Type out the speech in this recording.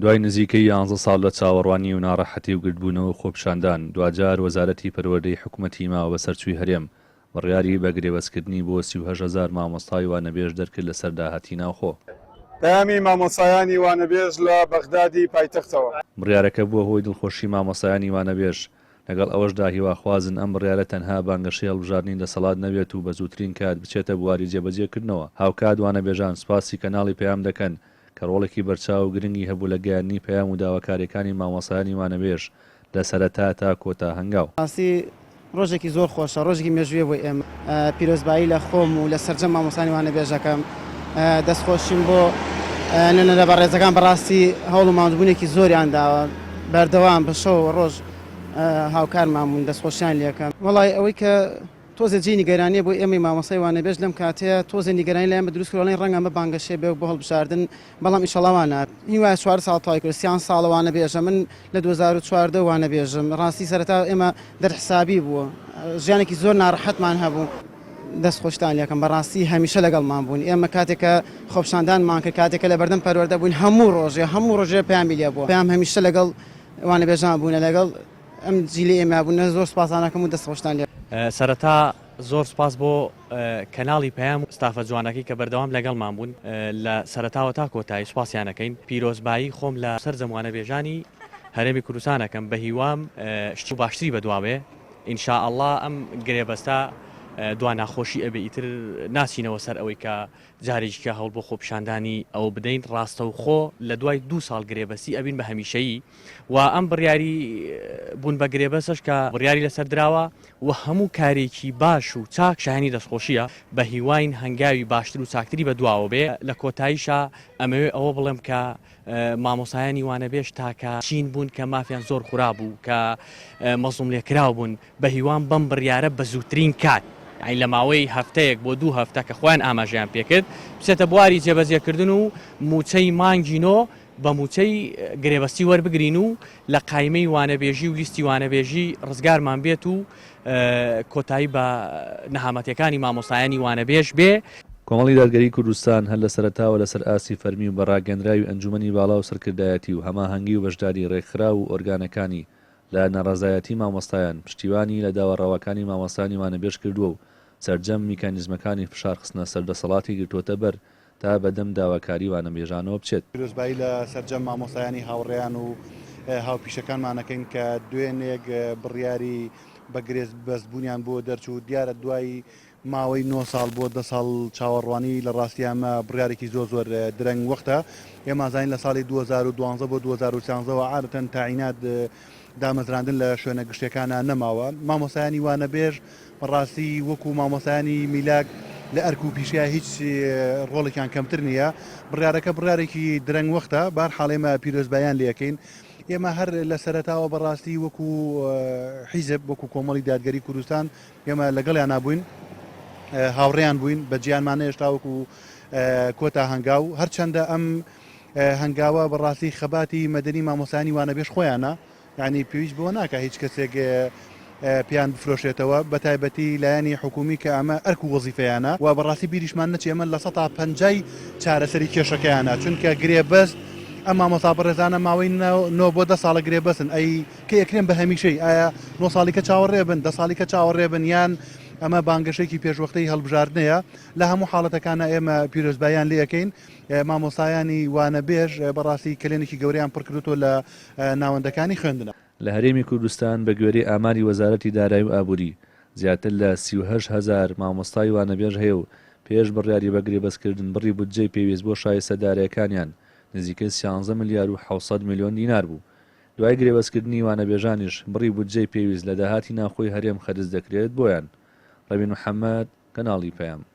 دوای نزیکەی 11 ساڵ لە چاوەڕوانی و ناڕەحەتی و گرتبوونەوە خۆپیشاندان دوجار وەزارەتی پەروەردەی حکوومەتی ماوە بەسەرچووی هەرێم بڕیاری بە گرێبەستکردنی بۆ 38,000 مامۆستای وانەبێژ دەرکرد لەسەر داهاتی ناوخۆ. پەیامی مامۆستایانی وانەبێژ لە بەغدادی پایتەختەوە. بڕیارەکە بووە هۆی دڵخۆشی مامۆستایانی وانەبێژ، لەگەڵ ئەوەشدا هیواخوازن ئەم بڕیارە تەنها بانگەشەی هەڵبژاردننی دەسەڵات نەبێت و بە زووترین کات بچێتە بواری جێبەجێکردنەوە. هاوکات وانەبێژان سوپاسی کەناڵی پەیام دەکەن کە ڕۆڵێکی بەرچاو و گرنگی هەبوو لە گەیاندنی پەیام و داواکاریەکانی مامۆستایانی وانەبێژ لە سەرەتا تا کۆتا هەنگاو. ڕۆژێکی زۆر خۆشە، ڕۆژێکی مێژوێ بۆ ئێمە پیرۆزبایی لە خۆم و لە سەرجەم مامۆستانی وانەبێژەکەم دەستخۆشیم بۆ لە بەڕێزەکان بەڕاستی هەوڵ و مامەڵەبوونێکی زۆریان داوە بەردەوام بە شەو ڕۆژ هاوکارمان بوون دەستخۆشیان لێکەم. وەڵای ئەوەی کە تۆزە جێی نیگەرانیە بۆ ئێمەی مامۆستای وانەبێژ لەم کاتەیە تۆزە نیگەرانی لە ئێمە دروست کردوڵی ڕەنگە ئەمە بانگەشەی بێ بۆ هەڵبژاردن، بەڵام ئیشەڵاوانە هیوای 4 ساڵ تای کرد 30 ساڵە وانەبێژە، من لە 2014 وانەبێژم. ڕاستی سەرەتا ئێمە دەرحسابی بووە، ژیانێکی زۆر ناڕەحەتمان هەبوو. دەستخۆشتان لێکم بەڕاستی هەمیشە لەگەڵمان بوون. ئێمە کاتێکە خۆپیشاندانمان کرد، کاتێکە لە بەردەم پەروەردە بووین، هەموو ڕۆژێ پەیامی لێ بووە. پەیام هەمیشە لەگەڵ وانەبێژان بوونە، لەگەڵ ئەم جیلی ئێمە بوون. زۆر سوپاسانەکەم و دەستخۆشتان لێ. سەرەتا زۆر سپاس بۆ کەناڵی پەیام و ستافە جوانەکەی کە بەردەوام لەگەڵمان بوون لە سەرەتاوە تا کۆتایی سوپاسیانەکەین. پیرۆزبایی خۆم لە سەرجەم وانەبێژانی هەرێمی کوردستانەکەم بە هیوام شتی باشتری بەدواوێ. ئینشاءالله ئەم گرێبەستە دوا ناخۆشی ئەبێ ئیتر ناچینەوە سەر ئەوەی کە جارێکیکە هەوڵ بۆ خۆپیشاندانی ئەو بدەین. ڕاستە و خۆ لە دوای 2 ساڵ گرێبەستی ئەبین بە هەمیشەیی و ئەم بڕیاری بوون بە گرێبەسش کە بڕیاری لەسەر دراوە و هەموو کارێکی باش و چاک شایانی دەستخۆشیە بە هیواین هەنگاوی باشتر و چاکتری بە دواوە بێ. لە کۆتاییشە ئەمەوێ ئەوە بڵێم کە مامۆستایانی وانەبێژ تاکە چین بوون کە مافیان زۆر خورا بوو کە مەزڵوم لێکراو بوون، بە هیوان بەم بڕیارە بە زووترین کات لە ماوەی هەفتەیەک بۆ 2 هەفتە کە خۆیان ئاماژیان پێکرد بچێتە بواری جێبەجێکردن و موچەی مانگینۆ بە موچەی گرێبەستی وەربگرین و لە قایمەی وانەبێژی و لیستی وانەبێژی ڕزگارمان بێت و کۆتایی بە نەهامەتیەکانی مامۆستایانی وانەبێژ بێ. کۆمەڵی دادگەری کوردستان هەر لە سەرەتاوە لەسەر ئاسی فەرمی و بەڕاگەندراوی ئەنجومەنی باڵا و سەرکردایەتی و هەماهەنگی و بەشداری ڕێکخرا و ئۆرگانەکانی لە نەڕەزایەتی مامۆستایان پشتیوانی لە داوەڕاوەکانی مامۆستانی وانەبێژ کردووە و سەرجەم میکانیزمەکانی فشارخستنە سەردەسەڵاتی گرتوۆتە بەر تا بەدەم داواکاری وانەبێژانەوە بچێت. پیرۆزبایی لە سەرجەم مامۆستایانی هاوڕێیان و هاوپیشەکانمانەکەین کە دوێنێک بڕیاری بە گرێز بەستبوونیان بۆ دەرچوو. دیارە دوای ماوەی 9 ساڵ بۆ 10 ساڵ چاوەڕوانی لە ڕاستی ئەمە بڕیارێکی زۆر درەنگ وەختە. ئێمازانین لە ساڵی 2012 بۆ 2013ەوە عادەتەن تاعینات دامەزراندن لە شوێنە گشتەکانە نەماوە. مامۆستایانی وانەبێژ بەڕاستی وەکو مامۆستایانی میلاک لە ئەرک و پیشیا هیچ ڕۆڵێکیان کەمتر نییە. بڕیارەکە بڕیارێکی درەنگ وەختە، بەرحاڵ ئێمە پیرۆزبایان لەکەین. ئێمە هەر لە سەرەتاوە بەڕاستی وەکو حیزب وەکو کۆمەڵی دادگەری کوردستان ئێمە لەگەڵیان نابووین، هاوڕێیان بووین بە جیانمانە هێشتا وەکو کۆتا هەنگاو. هەرچەندە ئەم هەنگاوە بەڕاستی خەباتی مەدەنی مامۆستایانی وانەبێژ خۆیانە، یعنی پێویست بۆ ناکە هیچ کەسێک پیان بفرۆشێتەوە، بە تایبەتی لایەنی حکومی کە ئەمە ئەرک و وەزیفەیانە و بەڕاستی بیریشمان نەچێ ئەمە لە 150 چارەسەری کێشەکەیانە، چونکە گرێبەست ئەم مامۆستا بەڕێزانە ماوەی 9 بۆ 10 ساڵە گرێبەستن. ئەی کە یەکرێن بە هەمیشەی ئایا 9 ساڵیکە چاوەڕێ بن، 10 ساڵیکە چاوەڕێ بن، یان ئەمە بانگەشێکی پێشوەختەی هەڵبژاردنەیە. لە هەموو حاڵەتەکانە ئێمە پیرۆزبایان لەکەین. مامۆستایانی وانەبێژ بەڕاستی کلێنێکی گەوریان پڕکردوتۆ لە ناوەندەکانی خوێندنە. لە هەرێمی کوردستان بە گوێرەی ئاماری وەزارەتی دارایی و ئابووری زیاتر لە 38,000 مامۆستای وانەبێژ هەیە و پێش بڕیاری بە گرێبەستکردن بڕی بودجەی پێویست بۆ شایستەدارەکانیان نزیکەی 13 ملیار و 700 میلیۆن دینار بوو. دوای گرێبەستکردنی وانەبێژانیش بڕی بودجەی پێویست لە داهاتی ناوخۆی هەرێم خەرج دەکرێت بۆیان. ڕەبین محەممەد، کەناڵی پەیام.